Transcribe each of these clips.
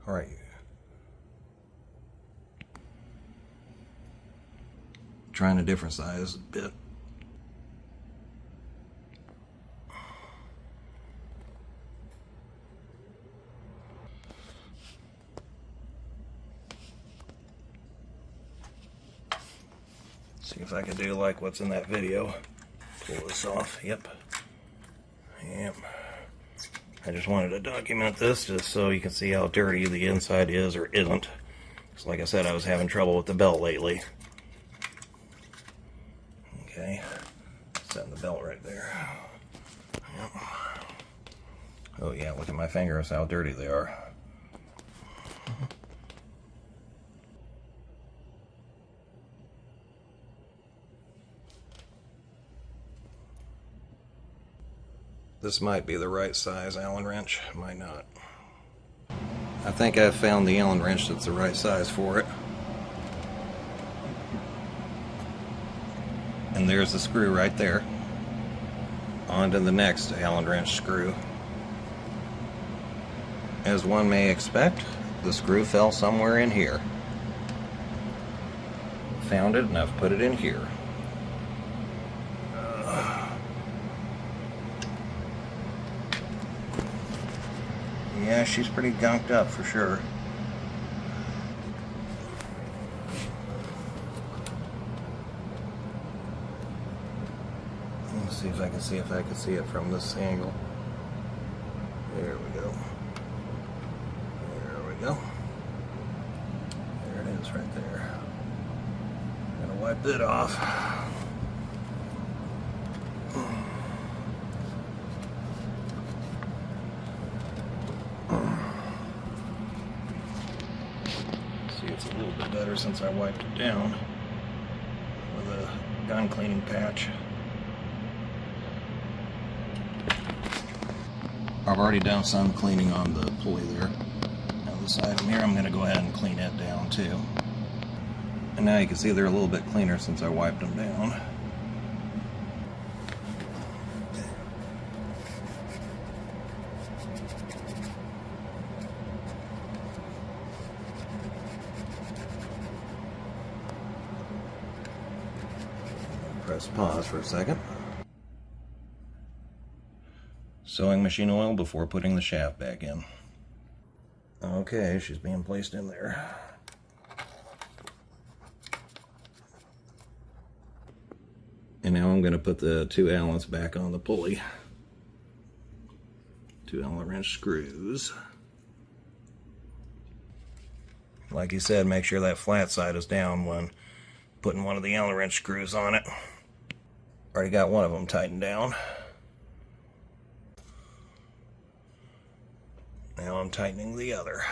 All right. Trying a different size bit. See if I can do like what's in that video. Pull this off. Yep. Yep. I just wanted to document this just so you can see how dirty the inside is or isn't. Because like I said, I was having trouble with the belt lately. Okay. Setting the belt right there. Yep. Oh yeah, look at my fingers, how dirty they are. This might be the right size Allen wrench, might not. I think I've found the Allen wrench that's the right size for it. And there's the screw right there. On to the next Allen wrench screw. As one may expect, the screw fell somewhere in here. Found it and I've put it in here. Yeah, she's pretty gunked up for sure. Let's see if I can see it from this angle. There we go. There we go. There it is right there. Gonna wipe it off. It's a little bit better since I wiped it down with a gun cleaning patch. I've already done some cleaning on the pulley there. Now this item here, I'm going to go ahead and clean it down too. And now you can see they're a little bit cleaner since I wiped them down. Press pause for a second. Sewing machine oil before putting the shaft back in. Okay, she's being placed in there. And now I'm going to put the 2 Allens back on the pulley. 2 Allen wrench screws. Like you said, make sure that flat side is down when putting one of the Allen wrench screws on it. Already got one of them tightened down. Now I'm tightening the other.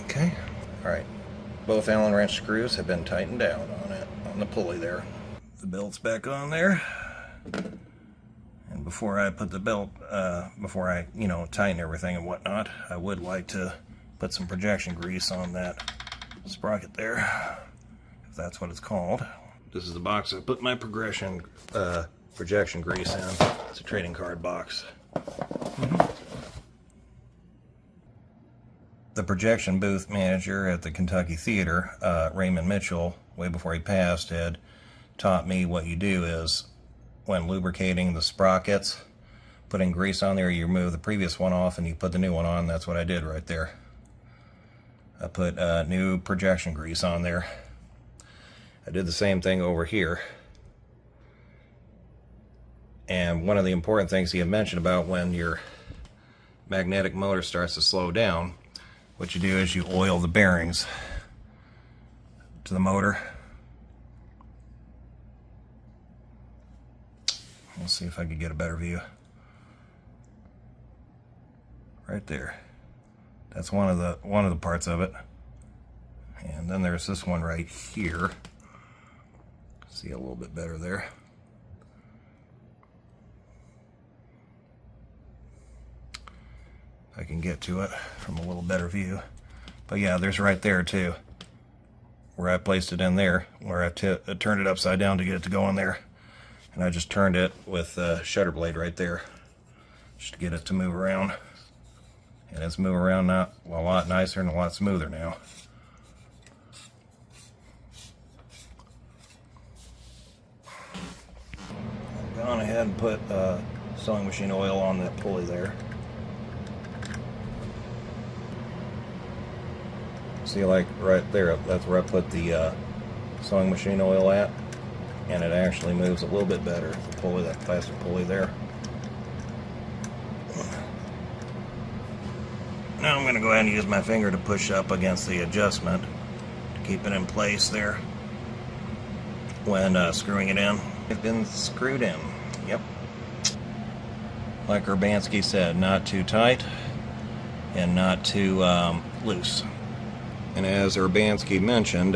Okay, alright. Both Allen wrench screws have been tightened down on the pulley there. The belt's back on there. And before I put the belt, before I, tighten everything and whatnot, I would like to put some projection grease on that sprocket there, if that's what it's called. This is the box I put my projection grease in. It's a trading card box. The projection booth manager at the Kentucky Theater, Raymond Mitchell, way before he passed, had taught me what you do is, when lubricating the sprockets, putting grease on there, you remove the previous one off and you put the new one on. That's what I did right there. I put new projection grease on there. I did the same thing over here. And one of the important things he had mentioned about when your magnetic motor starts to slow down, what you do is you oil the bearings to the motor. Let's see if I can get a better view. Right there. That's one of the parts of it. And then there's this one right here. See a little bit better there. If I can get to it from a little better view. But yeah, there's right there too. where I placed it in there, where I turned it upside down to get it to go in there. And I just turned it with a shutter blade right there, just to get it to move around. And it's moving around now a lot nicer and a lot smoother now. I've gone ahead and put sewing machine oil on that pulley there. See, like right there, that's where I put the sewing machine oil at, and it actually moves a little bit better, the pulley, that plastic pulley there. Now I'm going to go ahead and use my finger to push up against the adjustment to keep it in place there when screwing it in. It's been screwed in. Yep. Like Urbanski said, not too tight and not too loose. And as Urbanski mentioned,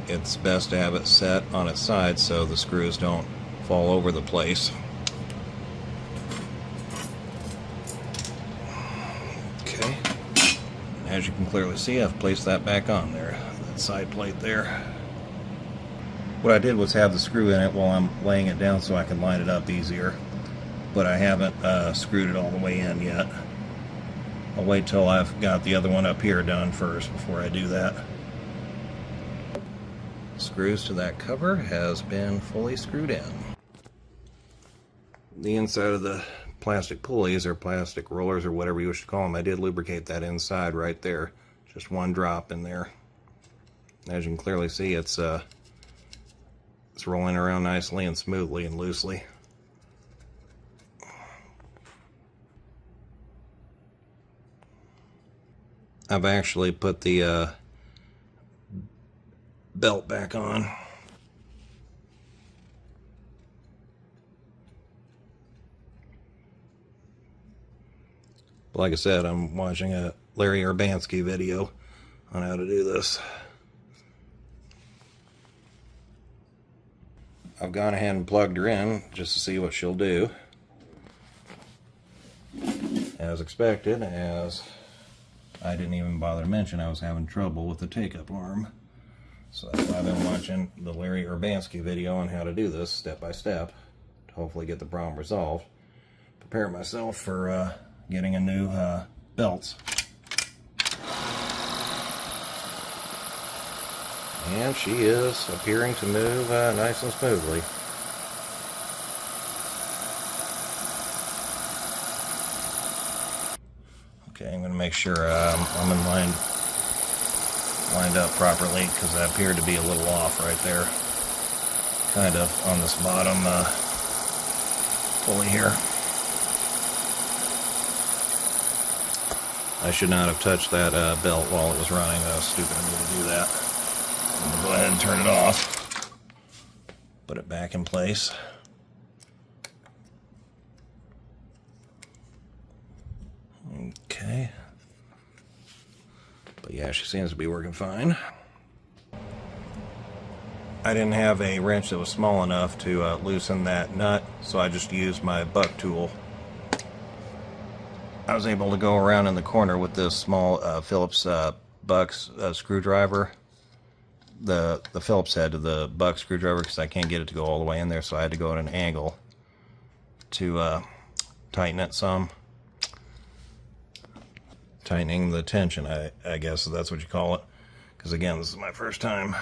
it's best to have it set on its side so the screws don't fall over the place. Okay. As you can clearly see, I've placed that back on there, that side plate there. What I did was have the screw in it while I'm laying it down so I can line it up easier, but I haven't screwed it all the way in yet. I'll wait till I've got the other one up here done first before I do that. Screws to that cover has been fully screwed in. The inside of the plastic pulleys or plastic rollers or whatever you wish to call them, I did lubricate that inside right there. Just one drop in there. As you can clearly see, it's rolling around nicely and smoothly and loosely. I've actually put the belt back on. Like I said, I'm watching a Larry Urbanski video on how to do this. I've gone ahead and plugged her in just to see what she'll do. As expected, as I didn't even bother to mention, I was having trouble with the take-up arm. So that's why I've been watching the Larry Urbanski video on how to do this step by step to hopefully get the problem resolved. Prepare myself for getting a new belt. And she is appearing to move nice and smoothly. Okay, I'm going to make sure I'm lined up properly, because I appeared to be a little off right there. Kind of on this bottom pulley here. I should not have touched that belt while it was running. That was stupid of me to do that. I'm going to go ahead and turn it off. Put it back in place. Okay. But yeah, she seems to be working fine. I didn't have a wrench that was small enough to loosen that nut, so I just used my buck tool. I was able to go around in the corner with this small Phillips buck screwdriver. The Phillips head to the buck screwdriver, because I can't get it to go all the way in there, so I had to go at an angle to tighten it some. Tightening the tension, I guess that's what you call it, because again, this is my first time.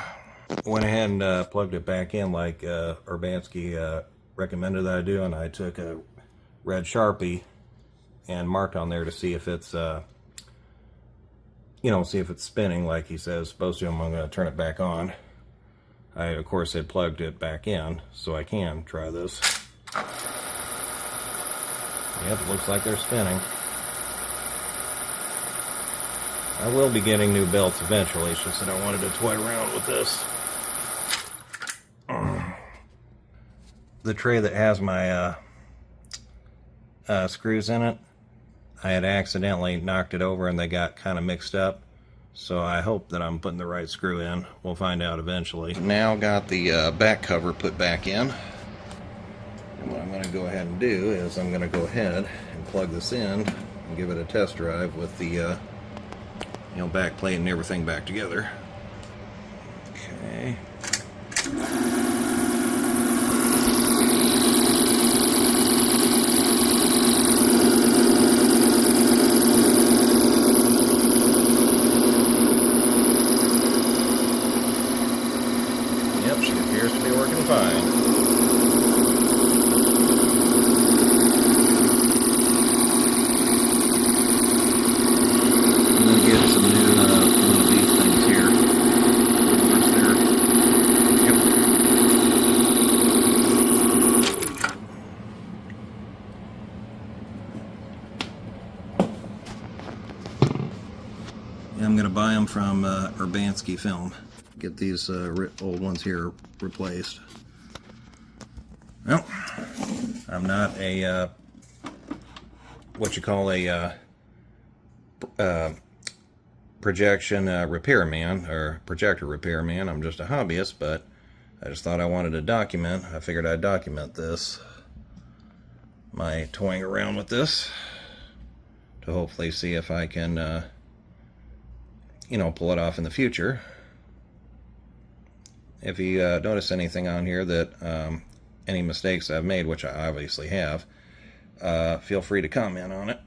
Went ahead and plugged it back in like Urbanski recommended that I do, and I took a red Sharpie and marked on there to see if it's see if it's spinning like he says it's supposed to. I'm going to turn it back on. I of course had plugged it back in, so I can try this. Yep, it looks like they're spinning. I will be getting new belts eventually. It's just that I wanted to toy around with this. The tray that has my screws in it, I had accidentally knocked it over and they got kind of mixed up. So I hope that I'm putting the right screw in. We'll find out eventually. Now got the back cover put back in. And what I'm going to go ahead and do is I'm going to go ahead and plug this in and give it a test drive with the back plate and everything back together. Okay. Yep, she appears to be working fine. I'm going to get some new one of these things here. Doors there. Yep. Yeah, I'm going to buy them from Urbanski Film. Get these old ones here replaced. Well, I'm not a what you call a projection repairman or projector repairman. I'm just a hobbyist, but I just thought I wanted to document. I figured I'd document this, my toying around with this, to hopefully see if I can, you know, pull it off in the future. If you notice anything on here that any mistakes I've made, which I obviously have, feel free to comment on it.